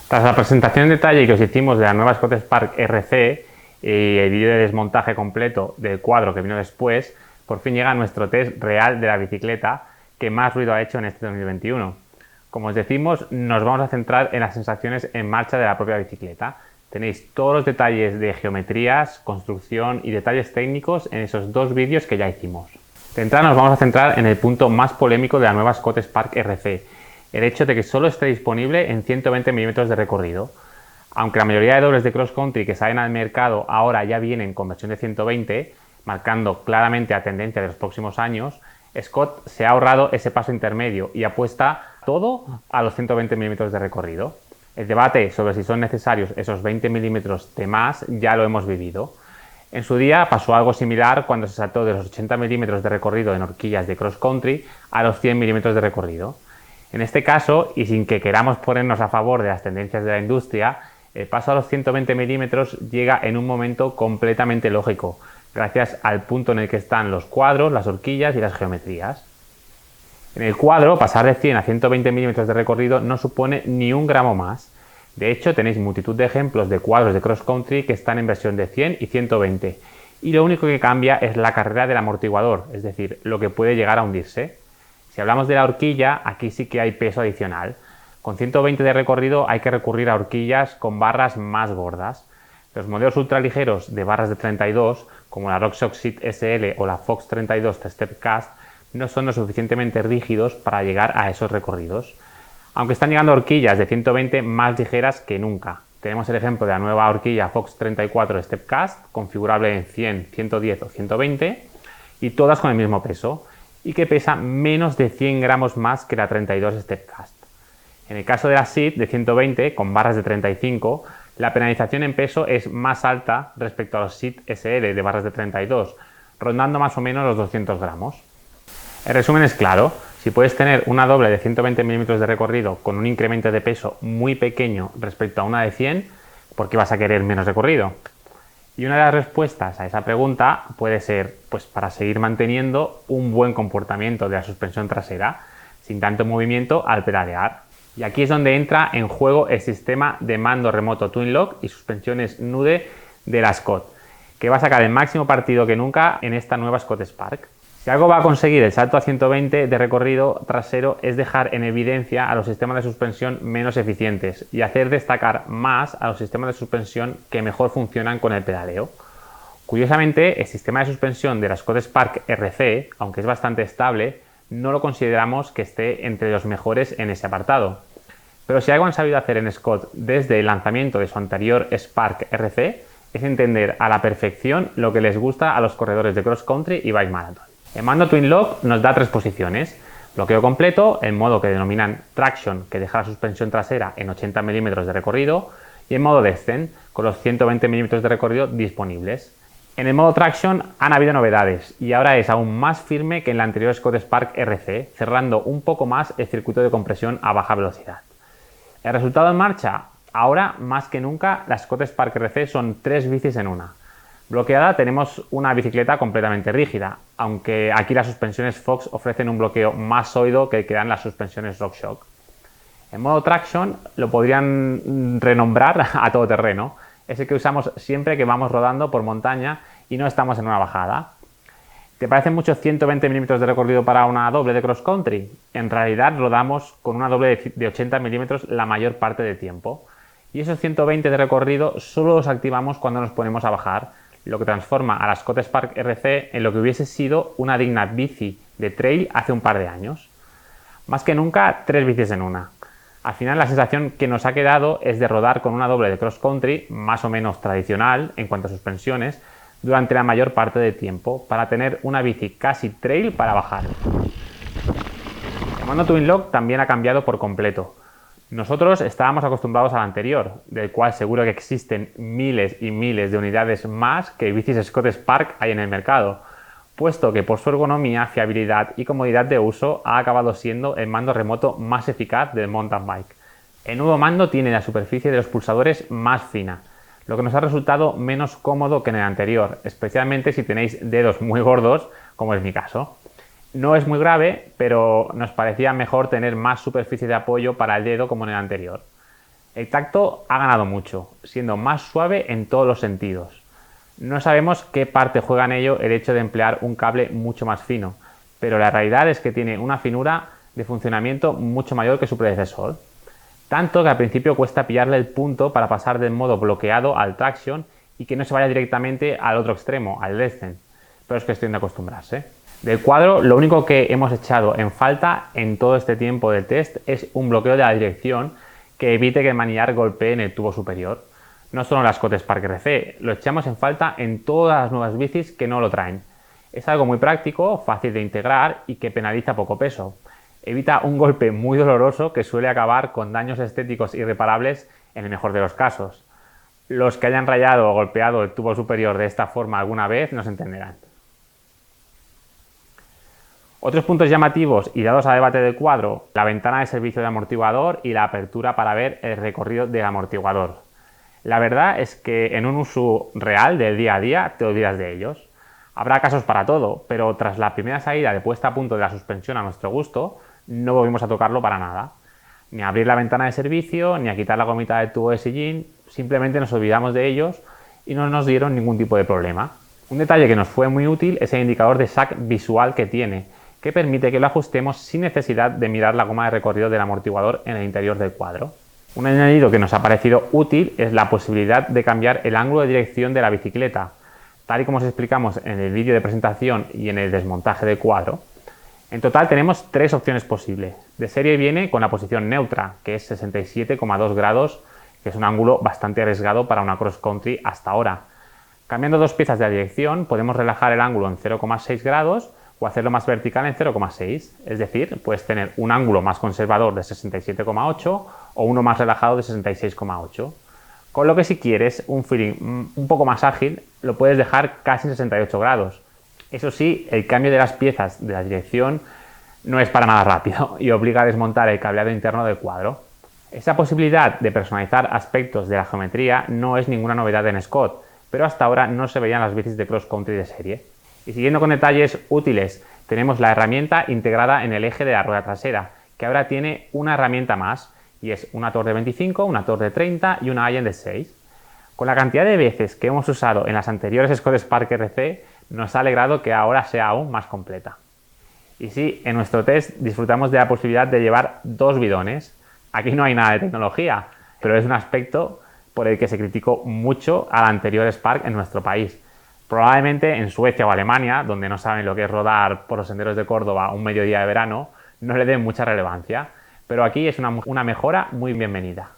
Tras la presentación en detalle que os hicimos de la nueva Scott Spark RC y el vídeo de desmontaje completo del cuadro que vino después, por fin llega nuestro test real de la bicicleta que más ruido ha hecho en este 2021. Como os decimos, nos vamos a centrar en las sensaciones en marcha de la propia bicicleta. Tenéis todos los detalles de geometrías, construcción y detalles técnicos en esos dos vídeos que ya hicimos. De entrada nos vamos a centrar en el punto más polémico de la nueva Scott Spark RC, el hecho de que solo esté disponible en 120 mm de recorrido. Aunque la mayoría de dobles de cross country que salen al mercado ahora ya vienen con versión de 120, marcando claramente la tendencia de los próximos años, Scott se ha ahorrado ese paso intermedio y apuesta todo a los 120 mm de recorrido. El debate sobre si son necesarios esos 20 mm de más ya lo hemos vivido. En su día pasó algo similar cuando se saltó de los 80 mm de recorrido en horquillas de cross country a los 100 mm de recorrido. En este caso, y sin que queramos ponernos a favor de las tendencias de la industria, el paso a los 120 mm llega en un momento completamente lógico, gracias al punto en el que están los cuadros, las horquillas y las geometrías. En el cuadro, pasar de 100 a 120 mm de recorrido no supone ni un gramo más. De hecho, tenéis multitud de ejemplos de cuadros de cross country que están en versión de 100 y 120, y lo único que cambia es la carrera del amortiguador, es decir, lo que puede llegar a hundirse. Si hablamos de la horquilla, aquí sí que hay peso adicional. Con 120 de recorrido hay que recurrir a horquillas con barras más gordas. Los modelos ultraligeros de barras de 32, como la RockShox Sit SL o la Fox 32 Step Cast, no son lo suficientemente rígidos para llegar a esos recorridos. Aunque están llegando horquillas de 120 más ligeras que nunca. Tenemos el ejemplo de la nueva horquilla Fox 34 Step Cast, configurable en 100, 110 o 120, y todas con el mismo peso, y que pesa menos de 100 gramos más que la 32 Stepcast. En el caso de la SID de 120 con barras de 35, la penalización en peso es más alta respecto a los SID SL de barras de 32, rondando más o menos los 200 gramos. El resumen es claro: si puedes tener una doble de 120 mm de recorrido con un incremento de peso muy pequeño respecto a una de 100, ¿por qué vas a querer menos recorrido? Y una de las respuestas a esa pregunta puede ser, pues, para seguir manteniendo un buen comportamiento de la suspensión trasera, sin tanto movimiento al pedalear. Y aquí es donde entra en juego el sistema de mando remoto Twin Lock y suspensiones nude de la Scott, que va a sacar el máximo partido que nunca en esta nueva Scott Spark. Si algo va a conseguir el salto a 120 de recorrido trasero es dejar en evidencia a los sistemas de suspensión menos eficientes y hacer destacar más a los sistemas de suspensión que mejor funcionan con el pedaleo. Curiosamente, el sistema de suspensión de la Scott Spark RC, aunque es bastante estable, no lo consideramos que esté entre los mejores en ese apartado. Pero si algo han sabido hacer en Scott desde el lanzamiento de su anterior Spark RC es entender a la perfección lo que les gusta a los corredores de cross country y bike marathon. El mando Twin Lock nos da tres posiciones: bloqueo completo, el modo que denominan Traction, que deja la suspensión trasera en 80 mm de recorrido, y el modo Descent, con los 120 mm de recorrido disponibles. En el modo Traction han habido novedades y ahora es aún más firme que en la anterior Scott Spark RC, cerrando un poco más el circuito de compresión a baja velocidad. El resultado en marcha: ahora más que nunca las Scott Spark RC son tres bicis en una. Bloqueada tenemos una bicicleta completamente rígida, aunque aquí las suspensiones Fox ofrecen un bloqueo más sólido que el que dan las suspensiones RockShox. En modo Traction lo podrían renombrar a todoterreno, es el que usamos siempre que vamos rodando por montaña y no estamos en una bajada. ¿Te parecen muchos 120 mm de recorrido para una doble de cross country? En realidad rodamos con una doble de 80 mm la mayor parte del tiempo, y esos 120 de recorrido solo los activamos cuando nos ponemos a bajar, lo que transforma a la Scott Spark RC en lo que hubiese sido una digna bici de trail hace un par de años. Más que nunca, tres bicis en una. Al final la sensación que nos ha quedado es de rodar con una doble de cross country más o menos tradicional en cuanto a suspensiones durante la mayor parte del tiempo, para tener una bici casi trail para bajar. El mando Twin Lock también ha cambiado por completo. Nosotros estábamos acostumbrados al anterior, del cual seguro que existen miles y miles de unidades más que bicis Scott Spark hay en el mercado, puesto que por su ergonomía, fiabilidad y comodidad de uso ha acabado siendo el mando remoto más eficaz del mountain bike. El nuevo mando tiene la superficie de los pulsadores más fina, lo que nos ha resultado menos cómodo que en el anterior, especialmente si tenéis dedos muy gordos, como es mi caso. No es muy grave, pero nos parecía mejor tener más superficie de apoyo para el dedo como en el anterior. El tacto ha ganado mucho, siendo más suave en todos los sentidos. No sabemos qué parte juega en ello el hecho de emplear un cable mucho más fino, pero la realidad es que tiene una finura de funcionamiento mucho mayor que su predecesor. Tanto que al principio cuesta pillarle el punto para pasar del modo bloqueado al traction y que no se vaya directamente al otro extremo, al descent, pero es cuestión de acostumbrarse. Del Quadro, lo único que hemos echado en falta en todo este tiempo del test es un bloqueo de la dirección que evite que el manillar golpee en el tubo superior. No solo en las Scott Spark RC, lo echamos en falta en todas las nuevas bicis que no lo traen. Es algo muy práctico, fácil de integrar y que penaliza poco peso. Evita un golpe muy doloroso que suele acabar con daños estéticos irreparables en el mejor de los casos. Los que hayan rayado o golpeado el tubo superior de esta forma alguna vez nos entenderán. Otros puntos llamativos y dados a debate del Quadro, la ventana de servicio de amortiguador y la apertura para ver el recorrido del amortiguador. La verdad es que en un uso real del día a día te olvidas de ellos. Habrá casos para todo, pero tras la primera salida de puesta a punto de la suspensión a nuestro gusto, no volvimos a tocarlo para nada. Ni a abrir la ventana de servicio, ni a quitar la gomita del tubo de sillín, simplemente nos olvidamos de ellos y no nos dieron ningún tipo de problema. Un detalle que nos fue muy útil es el indicador de sag visual que tiene, que permite que lo ajustemos sin necesidad de mirar la goma de recorrido del amortiguador en el interior del Quadro. Un añadido que nos ha parecido útil es la posibilidad de cambiar el ángulo de dirección de la bicicleta, tal y como os explicamos en el vídeo de presentación y en el desmontaje del Quadro. En total tenemos tres opciones posibles. De serie viene con la posición neutra, que es 67,2 grados, que es un ángulo bastante arriesgado para una cross country hasta ahora. Cambiando dos piezas de la dirección podemos relajar el ángulo en 0,6 grados o hacerlo más vertical en 0,6. Es decir, puedes tener un ángulo más conservador de 67,8 o uno más relajado de 66,8. Con lo que si quieres un feeling un poco más ágil, lo puedes dejar casi en 68 grados. Eso sí, el cambio de las piezas de la dirección no es para nada rápido y obliga a desmontar el cableado interno del Quadro. Esa posibilidad de personalizar aspectos de la geometría no es ninguna novedad en Scott, pero hasta ahora no se veían las bicis de cross country de serie. Y siguiendo con detalles útiles, tenemos la herramienta integrada en el eje de la rueda trasera, que ahora tiene una herramienta más, y es una Torx de 25, una Torx de 30 y una Allen de 6. Con la cantidad de veces que hemos usado en las anteriores Scott Spark RC, nos ha alegrado que ahora sea aún más completa. Y sí, en nuestro test disfrutamos de la posibilidad de llevar dos bidones. Aquí no hay nada de tecnología, pero es un aspecto por el que se criticó mucho a la anterior Spark en nuestro país. Probablemente en Suecia o Alemania, donde no saben lo que es rodar por los senderos de Córdoba un mediodía de verano, no le den mucha relevancia, pero aquí es una mejora muy bienvenida.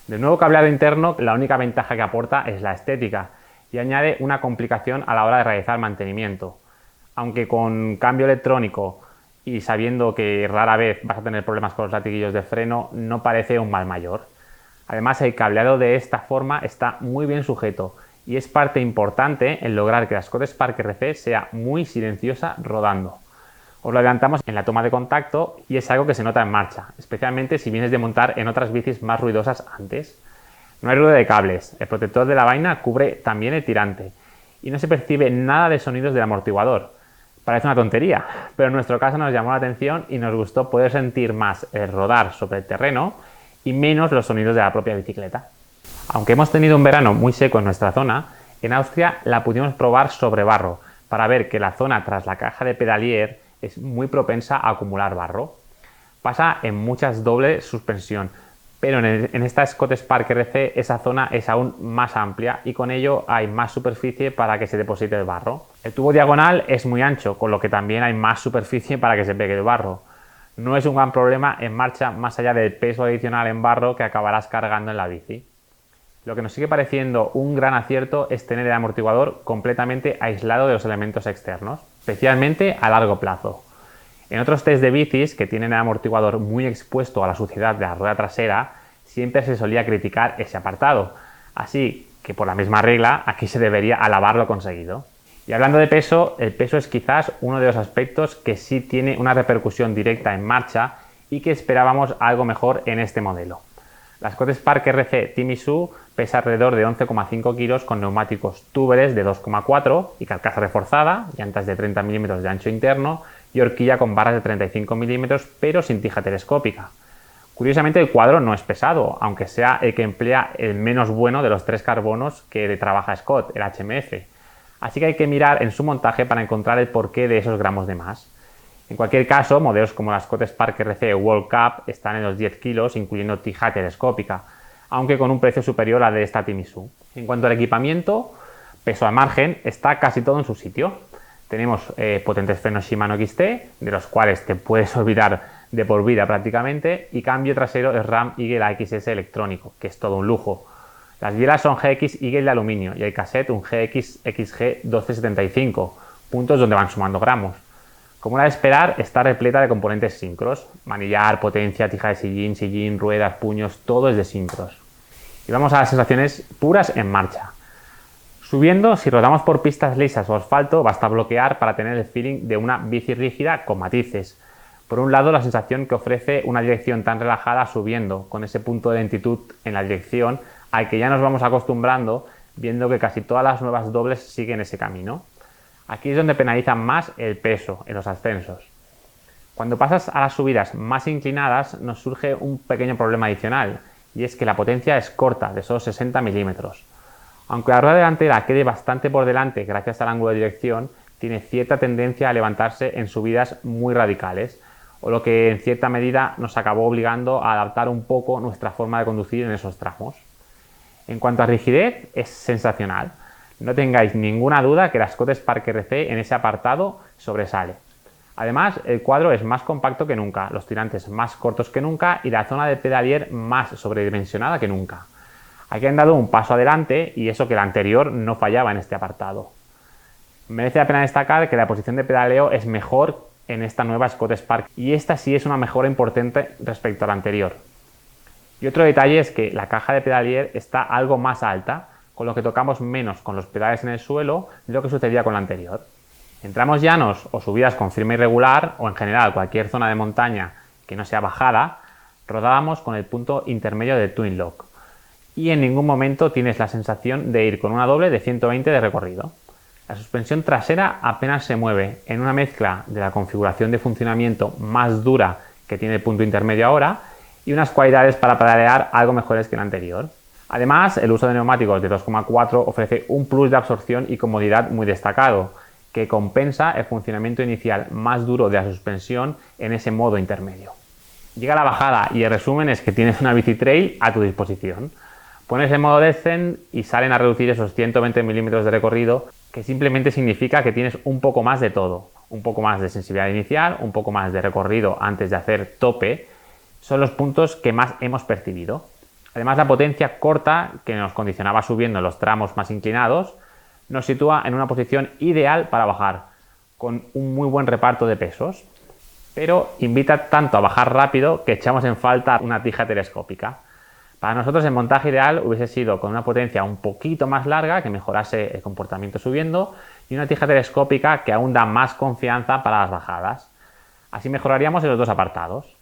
Del nuevo cableado interno, la única ventaja que aporta es la estética y añade una complicación a la hora de realizar mantenimiento. Aunque con cambio electrónico y sabiendo que rara vez vas a tener problemas con los latiguillos de freno, no parece un mal mayor. Además, el cableado de esta forma está muy bien sujeto y es parte importante en lograr que la Scott Spark RC sea muy silenciosa rodando. Os lo adelantamos en la toma de contacto y es algo que se nota en marcha, especialmente si vienes de montar en otras bicis más ruidosas antes. No hay ruido de cables, el protector de la vaina cubre también el tirante y no se percibe nada de sonidos del amortiguador. Parece una tontería, pero en nuestro caso nos llamó la atención y nos gustó poder sentir más el rodar sobre el terreno y menos los sonidos de la propia bicicleta. Aunque hemos tenido un verano muy seco en nuestra zona, en Austria la pudimos probar sobre barro para ver que la zona tras la caja de pedalier es muy propensa a acumular barro. Pasa en muchas doble suspensión, pero en esta Scott Spark RC esa zona es aún más amplia y con ello hay más superficie para que se deposite el barro. El tubo diagonal es muy ancho, con lo que también hay más superficie para que se pegue el barro. No es un gran problema en marcha más allá del peso adicional en barro que acabarás cargando en la bici. Lo que nos sigue pareciendo un gran acierto es tener el amortiguador completamente aislado de los elementos externos, especialmente a largo plazo. En otros test de bicis que tienen el amortiguador muy expuesto a la suciedad de la rueda trasera, siempre se solía criticar ese apartado. Así que por la misma regla, aquí se debería alabar lo conseguido. Y hablando de peso, el peso es quizás uno de los aspectos que sí tiene una repercusión directa en marcha y que esperábamos algo mejor en este modelo. La Scott Spark RC Team Issue pesa alrededor de 11,5 kilos con neumáticos Tubeles de 2,4 y carcasa reforzada, llantas de 30 mm de ancho interno y horquilla con barras de 35 mm pero sin tija telescópica. Curiosamente el cuadro no es pesado, aunque sea el que emplea el menos bueno de los 3 carbonos que trabaja Scott, el HMF. Así que hay que mirar en su montaje para encontrar el porqué de esos gramos de más. En cualquier caso, modelos como la Scott Spark RC World Cup están en los 10 kilos, incluyendo tija telescópica, aunque con un precio superior al de esta Timisu. En cuanto al equipamiento, peso al margen, está casi todo en su sitio. Tenemos potentes frenos Shimano XT, de los cuales te puedes olvidar de por vida prácticamente, y cambio trasero SRAM Eagle AXS electrónico, que es todo un lujo. Las bielas son GX Eagle de aluminio y el cassette un GX XG 1275, puntos donde van sumando gramos. Como era de esperar, está repleta de componentes sincros, manillar, potencia, tija de sillín, ruedas, puños, todo es de sincros. Y vamos a las sensaciones puras en marcha. Subiendo, si rodamos por pistas lisas o asfalto, basta bloquear para tener el feeling de una bici rígida con matices. Por un lado, la sensación que ofrece una dirección tan relajada subiendo, con ese punto de lentitud en la dirección al que ya nos vamos acostumbrando, viendo que casi todas las nuevas dobles siguen ese camino. Aquí es donde penaliza más el peso en los ascensos. Cuando pasas a las subidas más inclinadas, nos surge un pequeño problema adicional, y es que la potencia es corta, de solo 60 milímetros. Aunque la rueda delantera quede bastante por delante gracias al ángulo de dirección, tiene cierta tendencia a levantarse en subidas muy radicales, o lo que en cierta medida nos acabó obligando a adaptar un poco nuestra forma de conducir en esos tramos. En cuanto a rigidez, es sensacional. No tengáis ninguna duda que la Scott Spark RC en ese apartado sobresale. Además, el cuadro es más compacto que nunca, los tirantes más cortos que nunca y la zona de pedalier más sobredimensionada que nunca. Aquí han dado un paso adelante y eso que el anterior no fallaba en este apartado. Merece la pena destacar que la posición de pedaleo es mejor en esta nueva Scott Spark y esta sí es una mejora importante respecto a la anterior. Y otro detalle es que la caja de pedalier está algo más alta, con lo que tocamos menos con los pedales en el suelo de lo que sucedía con la anterior. En tramos llanos o subidas con firme irregular o en general cualquier zona de montaña que no sea bajada, rodábamos con el punto intermedio del Twin Lock y en ningún momento tienes la sensación de ir con una doble de 120 de recorrido. La suspensión trasera apenas se mueve en una mezcla de la configuración de funcionamiento más dura que tiene el punto intermedio ahora y unas cualidades para pedalear algo mejores que la anterior. Además, el uso de neumáticos de 2,4 ofrece un plus de absorción y comodidad muy destacado, que compensa el funcionamiento inicial más duro de la suspensión en ese modo intermedio. Llega la bajada y el resumen es que tienes una bici trail a tu disposición. Pones en modo descent y salen a reducir esos 120 milímetros de recorrido, que simplemente significa que tienes un poco más de todo. Un poco más de sensibilidad inicial, un poco más de recorrido antes de hacer tope, son los puntos que más hemos percibido. Además, la potencia corta que nos condicionaba subiendo en los tramos más inclinados nos sitúa en una posición ideal para bajar, con un muy buen reparto de pesos, pero invita tanto a bajar rápido que echamos en falta una tija telescópica. Para nosotros el montaje ideal hubiese sido con una potencia un poquito más larga que mejorase el comportamiento subiendo y una tija telescópica que aún da más confianza para las bajadas. Así mejoraríamos en los dos apartados.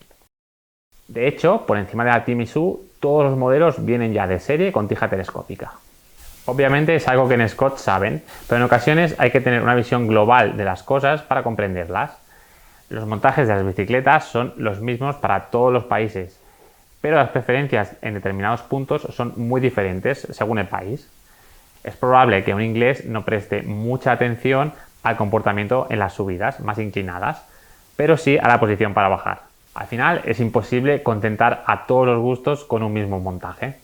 De hecho, por encima de la Timisu, todos los modelos vienen ya de serie con tija telescópica. Obviamente es algo que en Scott saben, pero en ocasiones hay que tener una visión global de las cosas para comprenderlas. Los montajes de las bicicletas son los mismos para todos los países, pero las preferencias en determinados puntos son muy diferentes según el país. Es probable que un inglés no preste mucha atención al comportamiento en las subidas más inclinadas, pero sí a la posición para bajar. Al final es imposible contentar a todos los gustos con un mismo montaje.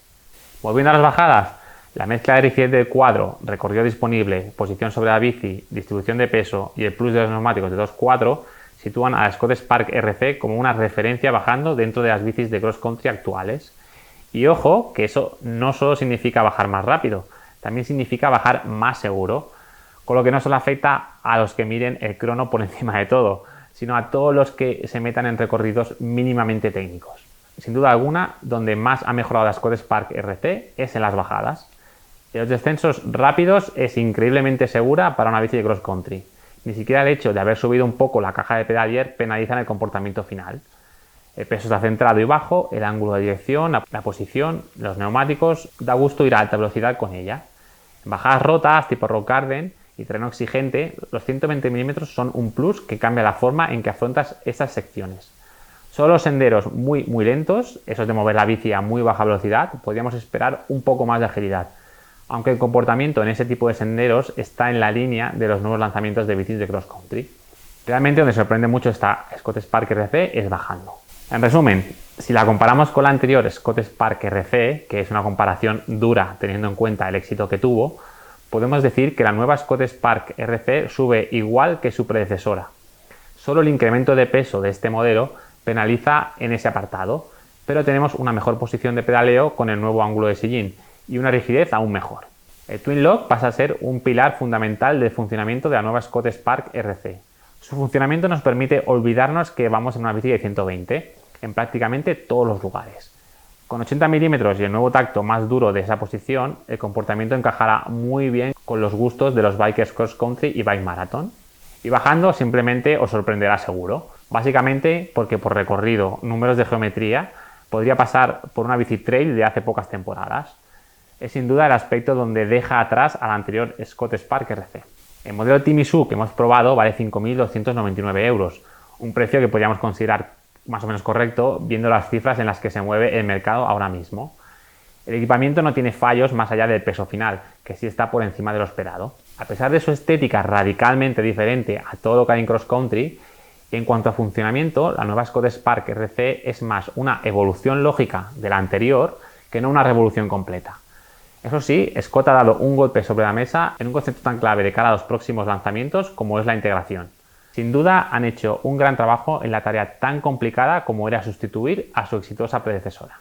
Volviendo a las bajadas, la mezcla de rigidez del cuadro, recorrido disponible, posición sobre la bici, distribución de peso y el plus de los neumáticos de 2.4 sitúan a la Scott Spark RC como una referencia bajando dentro de las bicis de cross country actuales. Y ojo, que eso no solo significa bajar más rápido, también significa bajar más seguro, con lo que no solo afecta a los que miren el crono por encima de todo, sino a todos los que se metan en recorridos mínimamente técnicos. Sin duda alguna, donde más ha mejorado la Scott Spark RC es en las bajadas. En los descensos rápidos es increíblemente segura para una bici de cross country. Ni siquiera el hecho de haber subido un poco la caja de pedalier penaliza en el comportamiento final. El peso está centrado y bajo, el ángulo de dirección, la posición, los neumáticos, da gusto ir a alta velocidad con ella. En bajadas rotas tipo rock garden y terreno exigente, los 120 mm son un plus que cambia la forma en que afrontas estas secciones. Solo los senderos muy lentos, esos de mover la bici a muy baja velocidad, podríamos esperar un poco más de agilidad, aunque el comportamiento en ese tipo de senderos está en la línea de los nuevos lanzamientos de bicis de cross country. Realmente donde sorprende mucho esta Scott Spark RC es bajando. En resumen, si la comparamos con la anterior Scott Spark RC, que es una comparación dura teniendo en cuenta el éxito que tuvo, podemos decir que la nueva Scott Spark RC sube igual que su predecesora. Solo el incremento de peso de este modelo penaliza en ese apartado, pero tenemos una mejor posición de pedaleo con el nuevo ángulo de sillín y una rigidez aún mejor. El Twin Lock pasa a ser un pilar fundamental del funcionamiento de la nueva Scott Spark RC. Su funcionamiento nos permite olvidarnos que vamos en una bici de 120 en prácticamente todos los lugares. Con 80 milímetros y el nuevo tacto más duro de esa posición, el comportamiento encajará muy bien con los gustos de los bikers cross country y bike marathon. Y bajando simplemente os sorprenderá seguro. Básicamente porque por recorrido, números de geometría, podría pasar por una bici trail de hace pocas temporadas. Es sin duda el aspecto donde deja atrás a la anterior Scott Spark RC. El modelo Timisu que hemos probado vale 5.299 euros, un precio que podríamos considerar más o menos correcto viendo las cifras en las que se mueve el mercado ahora mismo. El equipamiento no tiene fallos más allá del peso final, que sí está por encima de lo esperado. A pesar de su estética radicalmente diferente a todo lo que hay en cross country, en cuanto a funcionamiento, la nueva Scott Spark RC es más una evolución lógica de la anterior que no una revolución completa. Eso sí, Scott ha dado un golpe sobre la mesa en un concepto tan clave de cara a los próximos lanzamientos como es la integración. Sin duda han hecho un gran trabajo en la tarea tan complicada como era sustituir a su exitosa predecesora.